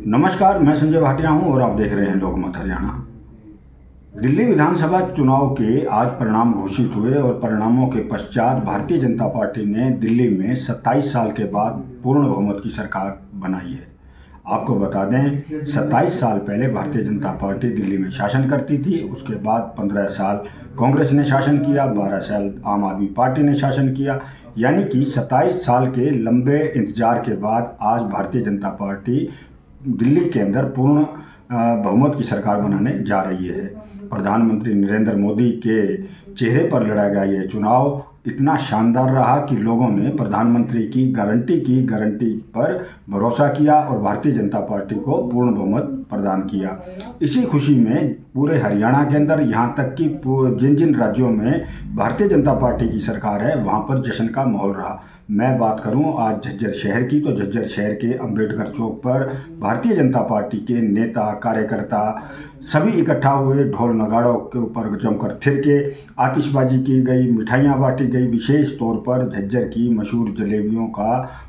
नमस्कार, मैं संजय भाटिया हूं और आप देख रहे हैं लोकमत हरियाणा। दिल्ली विधानसभा चुनाव के आज परिणाम घोषित हुए और परिणामों के पश्चात भारतीय जनता पार्टी ने दिल्ली में 27 साल के बाद पूर्ण बहुमत की सरकार बनाई है। आपको बता दें, 27 साल पहले भारतीय जनता पार्टी दिल्ली में शासन करती थी। उसके बाद 15 साल कांग्रेस ने शासन किया, 12 साल आम आदमी पार्टी ने शासन किया। यानी कि 27 साल के लंबे इंतजार के बाद आज भारतीय जनता पार्टी दिल्ली के अंदर पूर्ण बहुमत की सरकार बनाने जा रही है। प्रधानमंत्री नरेंद्र मोदी के चेहरे पर लड़ा गया ये चुनाव इतना शानदार रहा कि लोगों ने प्रधानमंत्री की गारंटी पर भरोसा किया और भारतीय जनता पार्टी को पूर्ण बहुमत प्रदान किया। इसी खुशी में पूरे हरियाणा के अंदर, यहाँ तक कि जिन जिन राज्यों में भारतीय जनता पार्टी की सरकार है वहाँ पर जश्न का माहौल रहा। मैं बात करूं आज झज्जर शहर की, तो झज्जर शहर के अंबेडकर चौक पर भारतीय जनता पार्टी के नेता कार्यकर्ता सभी इकट्ठा हुए। ढोल नगाड़ों के ऊपर जमकर थिरके, आतिशबाजी की गई, मिठाइयां बांटी गई। विशेष तौर पर झज्जर की मशहूर जलेबियों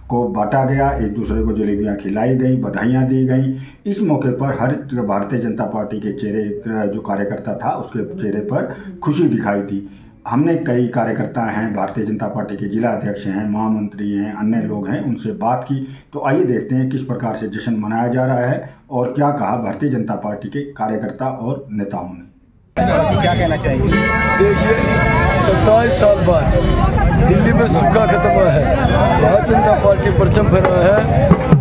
को बांटा गया, एक दूसरे को जलेबियां खिलाई गई, बधाइयां दी गई। इस मौके पर हर भारतीय जनता पार्टी के चेहरे, जो कार्यकर्ता था उसके चेहरे पर खुशी दिखाई दी। हमने कई कार्यकर्ता हैं, भारतीय जनता पार्टी के जिला अध्यक्ष हैं, महामंत्री हैं, अन्य लोग हैं, उनसे बात की। तो आइए देखते हैं किस प्रकार से जश्न मनाया जा रहा है और क्या कहा भारतीय जनता पार्टी के कार्यकर्ता और नेताओं ने। क्या कहना चाहेंगे? देखिए, 27 साल बाद दिल्ली में सूखा खत्म हुआ है, भारतीय जनता पार्टी परचम फहरा है।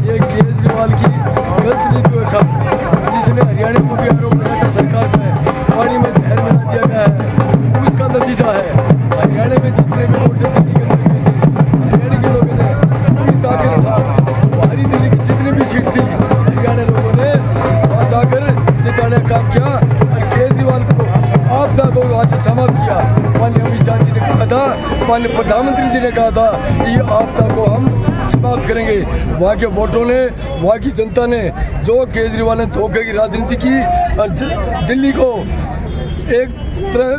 ये केजरीवाल की गलत नीतियों का, जिसने हरियाणा को भी आरोप लगाया था सरकार में पानी में जहर मिला दिया गया है, उसका नतीजा है। हरियाणा में जितने भी वोट हरियाणा के लोगों ने पूरी ताकत से बाहरी दिल्ली की जितनी भी सीट थी हरियाणा लोगों ने वहाँ जाकर जिताने का काम किया और केजरीवाल को आपदा को वहाँ से समाप्त किया। माननीय अमित शाह जी ने कहा था, माननीय प्रधानमंत्री जी ने कहा था, ये आपदा को हम समाप्त करेंगे। वहाँ के वोटरों ने, वहाँ की जनता ने, जो केजरीवाल ने धोखे की राजनीति की और दिल्ली को एक तरह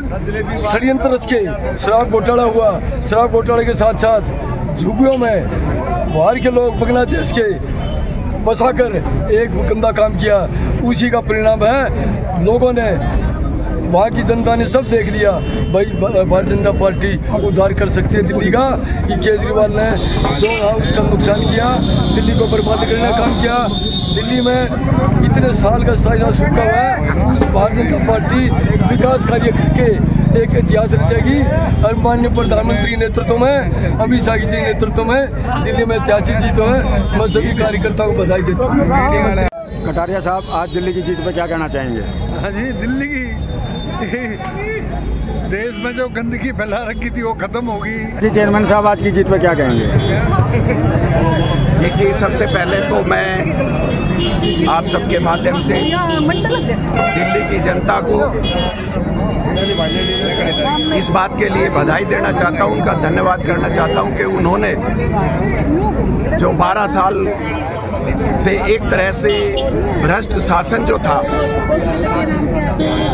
षड्यंत्र रच के शराब घोटाला हुआ, शराब घोटाले के साथ साथ झुग्गियों में बाहर के लोग बांग्लादेश के बसाकर एक गंदा काम किया। उसी का परिणाम है, लोगों ने, वहाँ की जनता ने सब देख लिया। भाई भारतीय जनता पार्टी उद्धार कर सकती है दिल्ली का। ये केजरीवाल ने जो उसका नुकसान किया, दिल्ली को बर्बाद करने का काम किया। दिल्ली में इतने साल का 27 साल सूखा हुआ है, उस भारतीय जनता पार्टी विकास कार्य करके एक इतिहास रचेगी और माननीय प्रधानमंत्री नेतृत्व में, अमित शाह जी नेतृत्व में दिल्ली में ऐतिहासिक जीत है। मैं सभी कार्यकर्ताओं को बधाई देता हूँ। कटारिया साहब, आज दिल्ली की जीत पर क्या कहना चाहेंगे? हाँ जी, दिल्ली की देश में जो गंदगी फैला रखी थी वो खत्म होगी। जी चेयरमैन साहब, आज की जीत पे क्या कहेंगे? देखिए, सबसे पहले तो मैं आप सबके माध्यम से दिल्ली की जनता को इस बात के लिए बधाई देना चाहता हूं, उनका धन्यवाद करना चाहता हूं कि उन्होंने जो 12 साल से एक तरह से भ्रष्ट शासन जो था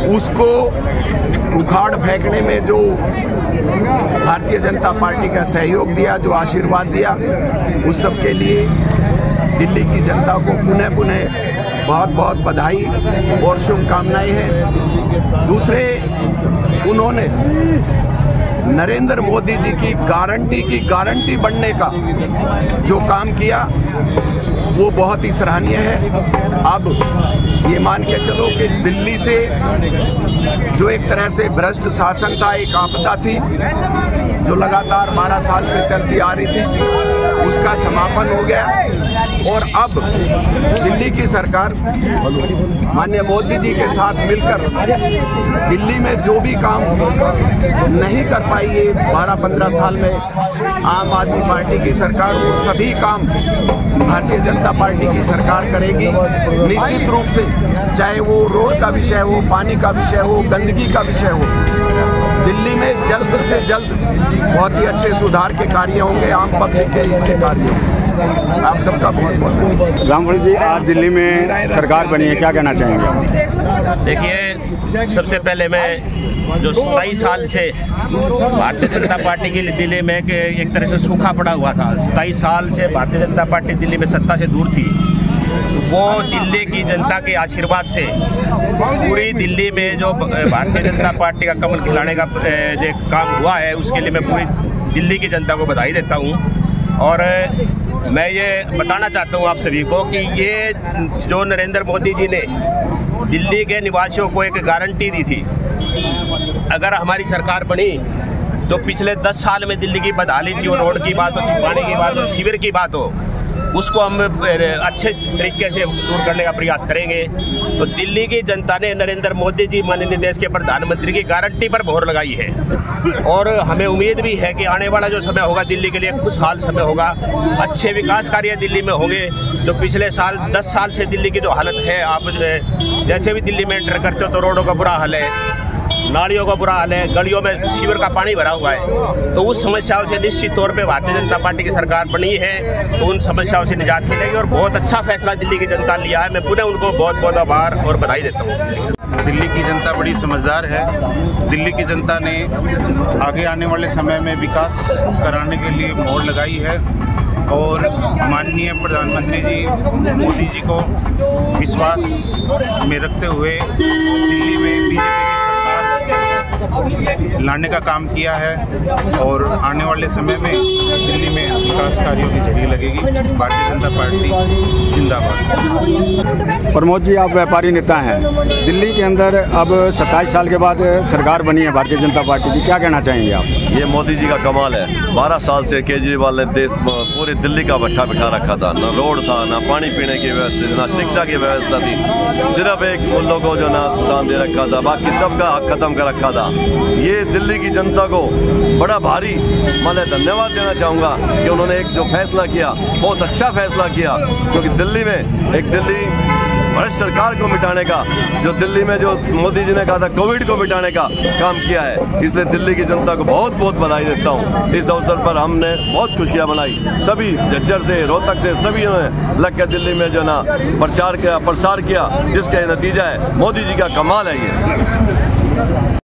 उसको उखाड़ फेंकने में जो भारतीय जनता पार्टी का सहयोग दिया, जो आशीर्वाद दिया, उस सब के लिए दिल्ली की जनता को पुनः बहुत बहुत बधाई और शुभकामनाएं हैं। दूसरे, उन्होंने नरेंद्र मोदी जी की गारंटी बनने का जो काम किया वो बहुत ही सराहनीय है। अब ये मान के चलो कि दिल्ली से जो एक तरह से भ्रष्ट शासन था, एक आपदा थी जो लगातार 12 साल से चलती आ रही थी, उसका समापन हो गया और अब दिल्ली की सरकार माननीय मोदी जी के साथ मिलकर दिल्ली में जो भी काम नहीं कर पाई ये 12-15 साल में आम आदमी पार्टी की सरकार, वो सभी काम भारतीय जनता पार्टी की सरकार करेगी। निश्चित रूप से, चाहे वो रोड का विषय हो, पानी का विषय हो, गंदगी का विषय हो, दिल्ली में जल्द से जल्द बहुत ही अच्छे सुधार के कार्य होंगे, आम पब्लिक के हित के कार्य होंगे। आप सबका बहुत बहुत रामफल जी, आज दिल्ली में सरकार बनी है, क्या कहना चाहेंगे? देखिए, सबसे पहले मैं जो 27 साल से भारतीय जनता पार्टी की दिल्ली में एक तरह से सूखा पड़ा हुआ था, 27 साल से भारतीय जनता पार्टी दिल्ली में सत्ता से दूर थी। तो वो दिल्ली की जनता के आशीर्वाद से पूरी दिल्ली में जो भारतीय जनता पार्टी का कमल खिलाने का जो काम हुआ है, उसके लिए मैं पूरी दिल्ली की जनता को बधाई देता हूँ। और मैं ये बताना चाहता हूँ आप सभी को कि ये जो नरेंद्र मोदी जी ने दिल्ली के निवासियों को एक गारंटी दी थी, अगर हमारी सरकार बनी तो पिछले 10 साल में दिल्ली की बदहाली थी, और रोड की बात हो, पानी की बात हो, शिविर की बात हो, उसको हम अच्छे तरीके से दूर करने का प्रयास करेंगे। तो दिल्ली की जनता ने नरेंद्र मोदी जी माननीय देश के प्रधानमंत्री की गारंटी पर मोहर लगाई है, और हमें उम्मीद भी है कि आने वाला जो समय होगा दिल्ली के लिए खुशहाल समय होगा। अच्छे विकास कार्य दिल्ली में होंगे। जो पिछले साल 10 साल से दिल्ली की जो हालत है, आप जैसे भी दिल्ली में एंटर करते हो तो रोडों का बुरा हाल है, नालियों का बुरा हाल है, गलियों में शिविर का पानी भरा हुआ है। तो उस समस्याओं से निश्चित तौर पे भारतीय जनता पार्टी की सरकार बनी है तो उन समस्याओं से निजात मिलेगी, और बहुत अच्छा फैसला दिल्ली की जनता ने लिया है। मैं पुनः उनको बहुत बहुत आभार और बधाई देता हूँ। दिल्ली की जनता बड़ी समझदार है। दिल्ली की जनता ने आगे आने वाले समय में विकास कराने के लिए मोहर लगाई है, और माननीय प्रधानमंत्री जी मोदी जी को विश्वास में रखते हुए दिल्ली में बीजेपी लाने का काम किया है, और आने वाले समय में दिल्ली में विकास कार्यों की झड़ी लगेगी। भारतीय जनता पार्टी जिंदाबाद। प्रमोद जी, आप व्यापारी नेता हैं, दिल्ली के अंदर अब 27 साल के बाद सरकार बनी है भारतीय जनता पार्टी की, क्या कहना चाहेंगे आप? ये मोदी जी का कमाल है। 12 साल से केजरीवाल ने देश पूरे दिल्ली का भट्ठा बिठा रखा था। ना रोड था, ना पानी पीने की व्यवस्था, ना शिक्षा की व्यवस्था थी। सिर्फ एक मुल्लों को जो ना सुधान दे रखा था, बाकी सबका हक खत्म कर रखा था। ये दिल्ली की जनता को बड़ा भारी मैं धन्यवाद देना चाहूँगा कि उन्होंने एक जो फैसला किया, बहुत अच्छा फैसला किया, क्योंकि दिल्ली में एक दिल्ली भ्रष्ट सरकार को मिटाने का, जो दिल्ली में जो मोदी जी ने कहा था कोविड को मिटाने का काम किया है। इसलिए दिल्ली की जनता को बहुत बहुत बधाई देता हूँ। इस अवसर पर हमने बहुत खुशियाँ मनाई। सभी झज्जर से, रोहतक से सभी ने लग के दिल्ली में जो ना प्रचार किया, प्रसार किया, जिसका नतीजा है मोदी जी का कमाल है ये।